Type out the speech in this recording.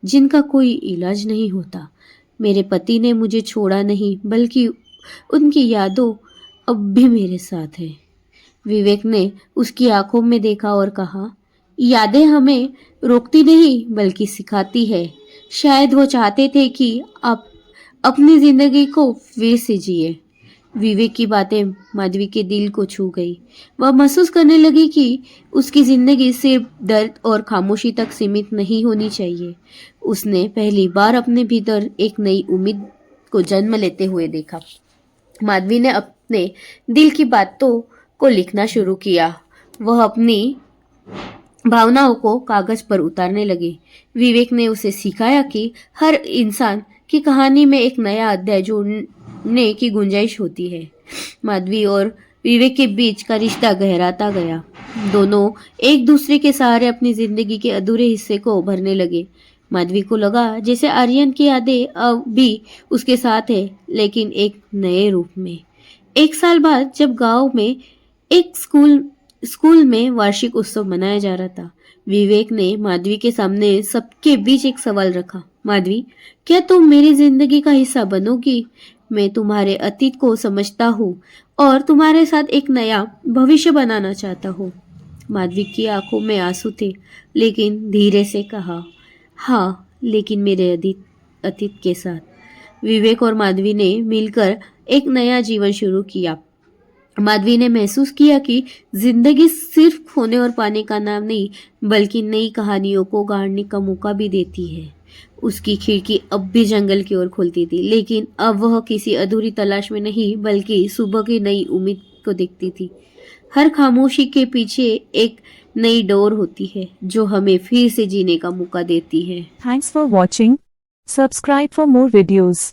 जिनका कोई इलाज नहीं होता। मेरे पति ने मुझे छोड़ा नहीं, बल्कि उनकी यादों अब भी मेरे साथ है। विवेक ने उसकी आंखों में देखा और कहा, यादें हमें रोकती नहीं बल्कि सिखाती है। शायद वो चाहते थे कि आप अपनी जिंदगी को फिर से जिए। विवेक की बातें माधवी के दिल को छू गई। वह महसूस करने लगी कि उसकी जिंदगी सिर्फ दर्द और खामोशी तक सीमित नहीं होनी चाहिए। उसने पहली बार अपने भीतर एक नई उम्मीद को जन्म लेते हुए देखा। माधवी ने अपने दिल की बातों को लिखना शुरू किया। वह अपनी भावनाओं को कागज पर उतारने लगी। विवेक ने उसे सिखाया कि हर इंसान की कहानी में एक नया अध्याय जोड़ने की गुंजाइश होती है। माधवी और विवेक के बीच का रिश्ता गहराता गया। दोनों एक दूसरे के सहारे अपनी जिंदगी के अधूरे हिस्से को भरने लगे। माधवी को लगा जैसे आर्यन की यादें अब भी उसके साथ है, लेकिन एक नए रूप में। एक साल बाद जब गांव में एक स्कूल में वार्षिक उत्सव मनाया जा रहा था, विवेक ने माधवी के सामने सबके बीच एक सवाल रखा। माधवी, क्या तुम मेरी जिंदगी का हिस्सा बनोगी? मैं तुम्हारे अतीत को समझता हूँ और तुम्हारे साथ एक नया भविष्य बनाना चाहता हूँ। माधवी की आंखों में आंसू थे, लेकिन धीरे से कहा, हाँ, लेकिन मेरे अतीत के साथ। विवेक और माधवी ने मिलकर एक नया जीवन शुरू किया। माधवी ने महसूस किया कि जिंदगी सिर्फ खोने और पाने का नाम नहीं, बल्कि नई कहानियों को गढ़ने का मौका भी देती है। उसकी खिड़की अब भी जंगल की ओर खुलती थी, लेकिन अब वह किसी अधूरी तलाश में नहीं, बल्कि सुबह की नई उम्मीद को देखती थी। हर खामोशी के पीछे एक नई डोर होती है, जो हमें फिर से जीने का मौका देती है। Thanks for watching. Subscribe for more videos.